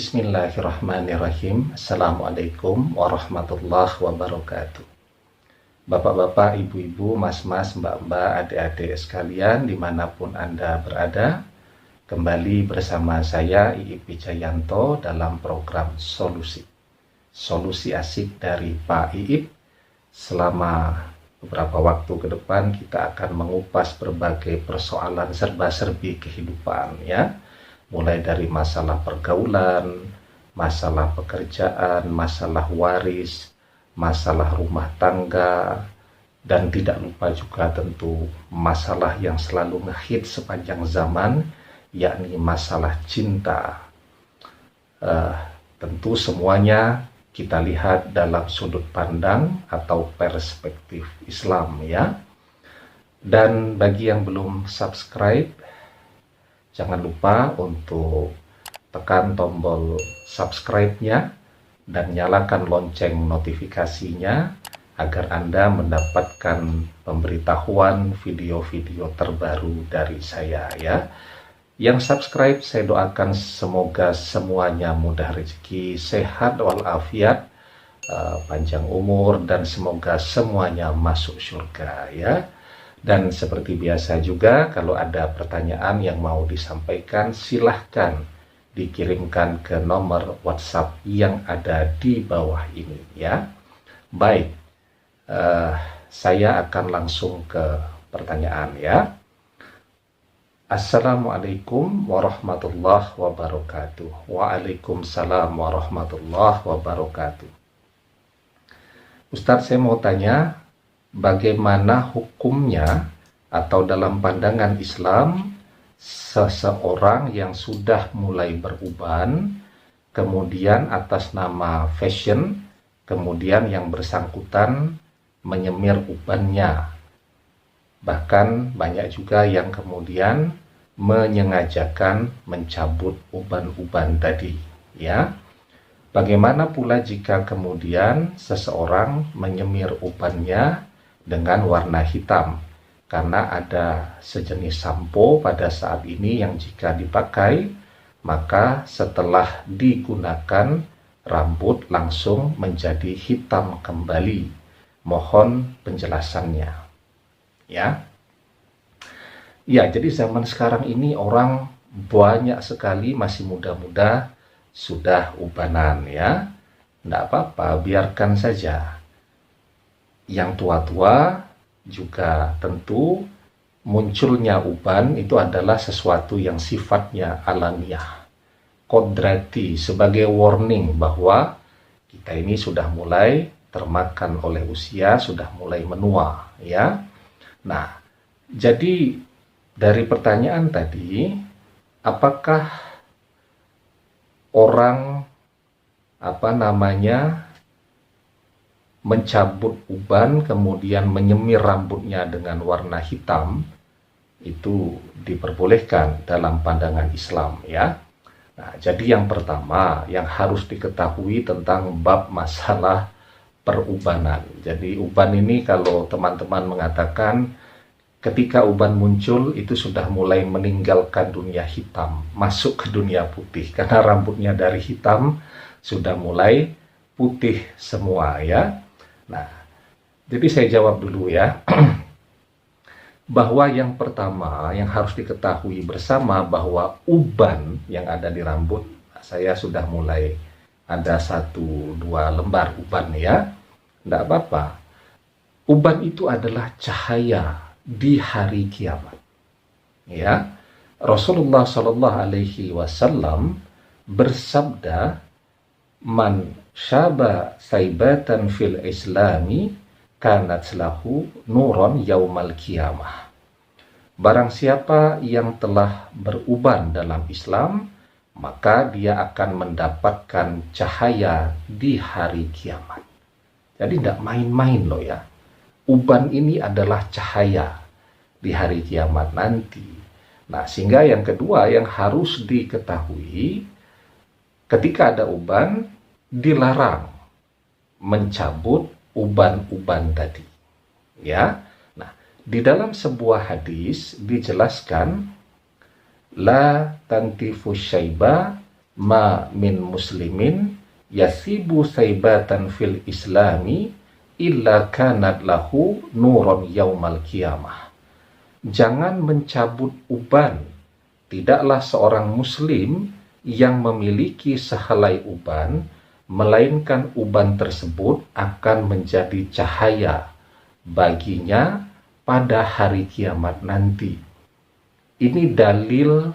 Bismillahirrahmanirrahim. Assalamualaikum warahmatullahi wabarakatuh. Bapak-bapak, ibu-ibu, mas-mas, mbak-mbak, adik-adik sekalian dimanapun Anda berada, kembali bersama saya Iip Wijayanto dalam program Solusi Asik dari Pak Iip. Selama beberapa waktu ke depan kita akan mengupas berbagai persoalan serba-serbi kehidupan, ya. Mulai dari masalah pergaulan, masalah pekerjaan, masalah waris, masalah rumah tangga, dan tidak lupa juga tentu masalah yang selalu ngehit sepanjang zaman, yakni masalah cinta. Tentu semuanya kita lihat dalam sudut pandang atau perspektif Islam, ya. Dan bagi yang belum subscribe, jangan lupa untuk tekan tombol subscribe-nya dan nyalakan lonceng notifikasinya agar Anda mendapatkan pemberitahuan video-video terbaru dari saya, ya. Yang subscribe saya doakan semoga semuanya mudah rezeki, sehat walafiat, panjang umur, dan semoga semuanya masuk surga, ya. Dan seperti biasa juga, kalau ada pertanyaan yang mau disampaikan, silahkan dikirimkan ke nomor WhatsApp yang ada di bawah ini, ya. Baik, saya akan langsung ke pertanyaan, ya. Assalamualaikum warahmatullahi wabarakatuh. Waalaikumsalam warahmatullahi wabarakatuh. Ustadz, saya mau tanya, bagaimana hukumnya atau dalam pandangan Islam seseorang yang sudah mulai beruban, kemudian atas nama fashion, kemudian yang bersangkutan menyemir ubannya. Bahkan banyak juga yang kemudian menyengajakan mencabut uban-uban tadi, ya. Bagaimana pula jika kemudian seseorang menyemir ubannya dengan warna hitam, karena ada sejenis sampo pada saat ini yang jika dipakai, maka setelah digunakan rambut langsung menjadi hitam kembali. Mohon penjelasannya, ya. Ya, jadi zaman sekarang ini orang banyak sekali masih muda-muda sudah ubanan, ya. Tidak apa-apa, biarkan saja. Yang tua-tua juga tentu munculnya uban itu adalah sesuatu yang sifatnya alamiah, kodrati, sebagai warning bahwa kita ini sudah mulai termakan oleh usia, sudah mulai menua, ya. Nah, jadi dari pertanyaan tadi, apakah orang mencabut uban kemudian menyemir rambutnya dengan warna hitam itu diperbolehkan dalam pandangan Islam, ya. Nah, jadi yang pertama yang harus diketahui tentang bab masalah perubanan. Jadi uban ini, kalau teman-teman mengatakan ketika uban muncul itu sudah mulai meninggalkan dunia hitam, masuk ke dunia putih, karena rambutnya dari hitam sudah mulai putih semua, ya. Nah, jadi saya jawab dulu, ya. Bahwa yang pertama yang harus diketahui bersama bahwa uban yang ada di rambut, saya sudah mulai ada 1-2 lembar uban, ya. Tidak apa-apa. Uban itu adalah cahaya di hari kiamat, ya. Rasulullah SAW bersabda, man syaba saibatan fil islami kanat lahu nuron yaumal qiyamah. Barang siapa yang telah beruban dalam Islam, maka dia akan mendapatkan cahaya di hari kiamat. Jadi tidak main-main loh, ya. Uban ini adalah cahaya di hari kiamat nanti. Nah, sehingga yang kedua yang harus diketahui, ketika ada uban, dilarang mencabut uban-uban tadi, ya. Nah, di dalam sebuah hadis dijelaskan, la tantifu syaiba ma min muslimin yasibu saibatan fil islami illa kanat lahu nuron yaumal qiyamah. Jangan mencabut uban. Tidaklah seorang muslim yang memiliki sehelai uban, melainkan uban tersebut akan menjadi cahaya baginya pada hari kiamat nanti. Ini dalil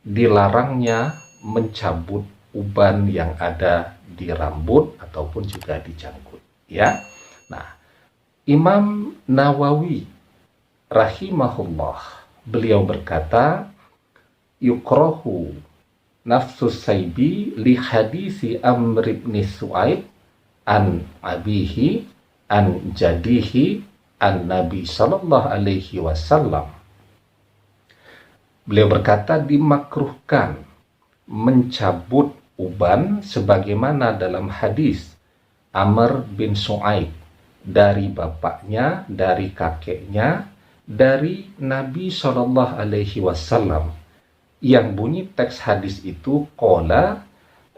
dilarangnya mencabut uban yang ada di rambut ataupun juga di janggut, ya. Nah, Imam Nawawi rahimahullah, beliau berkata, yukrahu nafsus saibi li hadisi Amr ibn Su'aib an abihi an jadihi an Nabi sallallahu alaihi wasallam. Beliau berkata, dimakruhkan mencabut uban sebagaimana dalam hadis Amr bin Su'aib dari bapaknya, dari kakeknya, dari Nabi sallallahu alaihi wasallam, yang bunyi teks hadis itu qala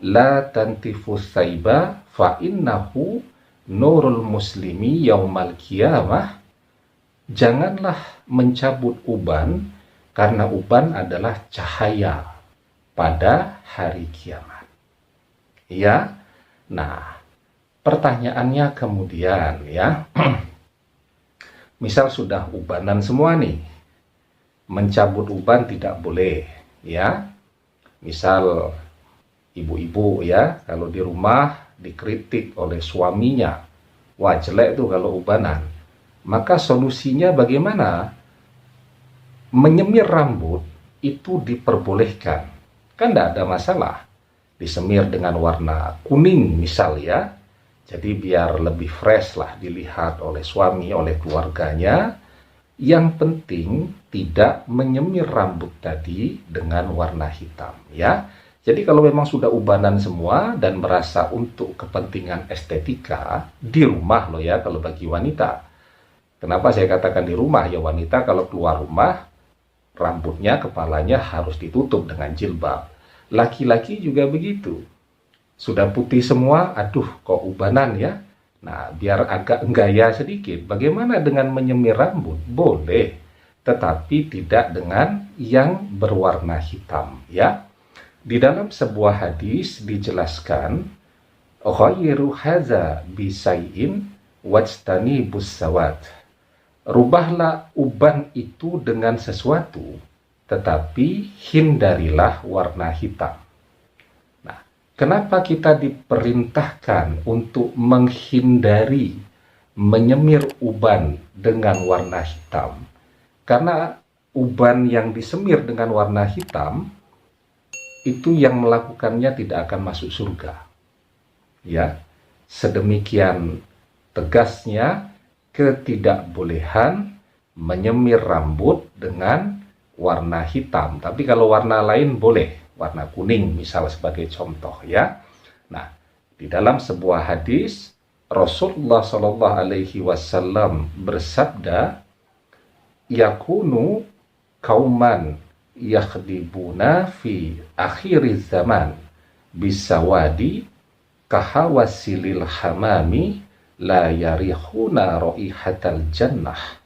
la tantifus saiba fa innahu nurul muslimi yaumal qiyamah. Janganlah mencabut uban karena uban adalah cahaya pada hari kiamat. Ya. Nah, pertanyaannya kemudian, ya. Misal sudah ubanan semua nih. Mencabut uban tidak boleh, ya. Misal ibu-ibu, ya, kalau di rumah dikritik oleh suaminya, wah jelek tuh kalau ubanan, maka solusinya bagaimana? Menyemir rambut itu diperbolehkan, kan tidak ada masalah. Disemir dengan warna kuning misal, ya, jadi biar lebih fresh lah dilihat oleh suami, oleh keluarganya. Yang penting tidak menyemir rambut tadi dengan warna hitam, ya. Jadi kalau memang sudah ubanan semua dan merasa untuk kepentingan estetika di rumah loh, ya, kalau bagi wanita. Kenapa saya katakan di rumah? Ya, wanita kalau keluar rumah rambutnya, kepalanya harus ditutup dengan jilbab. Laki-laki juga begitu. Sudah putih semua, aduh kok ubanan, ya. Nah, biar agak gaya sedikit. Bagaimana dengan menyemir rambut? Boleh, tetapi tidak dengan yang berwarna hitam, ya. Di dalam sebuah hadis dijelaskan, ghayru hadza bisai'in wajtanibus sawat. Rubahlah uban itu dengan sesuatu, tetapi hindarilah warna hitam. Nah, kenapa kita diperintahkan untuk menghindari menyemir uban dengan warna hitam? Karena uban yang disemir dengan warna hitam itu yang melakukannya tidak akan masuk surga. Ya, sedemikian tegasnya ketidakbolehan menyemir rambut dengan warna hitam. Tapi kalau warna lain boleh, warna kuning misal sebagai contoh, ya. Nah, di dalam sebuah hadis Rasulullah Shallallahu Alaihi Wasallam bersabda, yakunu kauman yakhdibuna fi akhiriz zaman bisawadi kahawasilil hamami la yarihuna raihatal jannah.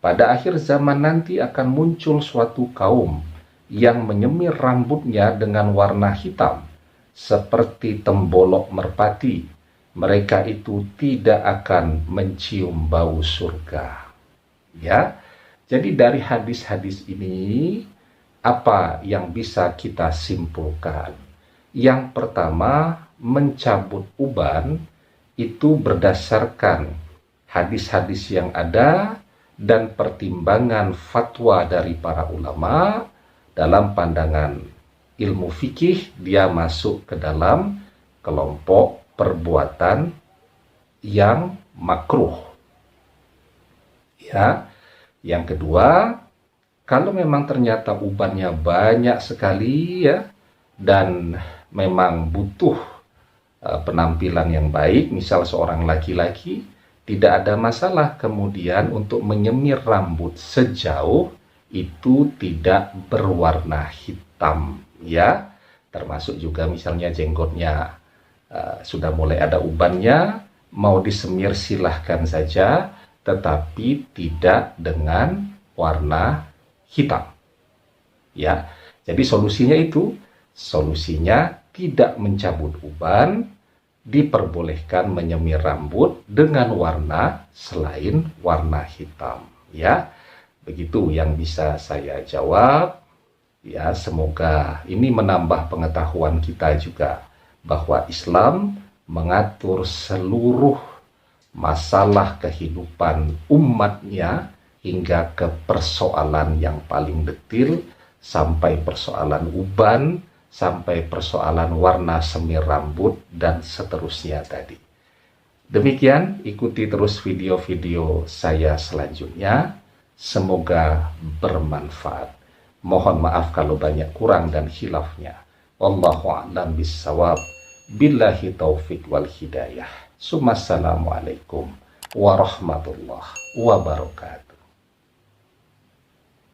Pada akhir zaman nanti akan muncul suatu kaum yang menyemir rambutnya dengan warna hitam seperti tembolok merpati. Mereka itu tidak akan mencium bau surga. Ya. Jadi dari hadis-hadis ini apa yang bisa kita simpulkan? Yang pertama, mencabut uban itu berdasarkan hadis-hadis yang ada dan pertimbangan fatwa dari para ulama. Dalam pandangan ilmu fikih, dia masuk ke dalam kelompok perbuatan yang makruh. Ya. Yang kedua, kalau memang ternyata ubannya banyak sekali, ya, dan memang butuh penampilan yang baik, misal seorang laki-laki, tidak ada masalah kemudian untuk menyemir rambut sejauh itu tidak berwarna hitam, ya. termasuk juga misalnya jenggotnya sudah mulai ada ubannya, mau disemir silahkan saja, tetapi tidak dengan warna hitam. Ya, jadi solusinya tidak mencabut uban, diperbolehkan menyemir rambut dengan warna selain warna hitam. Ya, begitu yang bisa saya jawab. Ya, semoga ini menambah pengetahuan kita juga bahwa Islam mengatur seluruh masalah kehidupan umatnya hingga ke persoalan yang paling detil, sampai persoalan uban, sampai persoalan warna semir rambut, dan seterusnya tadi. Demikian, ikuti terus video-video saya selanjutnya. Semoga bermanfaat. Mohon maaf kalau banyak kurang dan khilafnya. Wallahu a'lam bissawab. Billahi taufik wal hidayah. Assalamualaikum warahmatullahi wabarakatuh.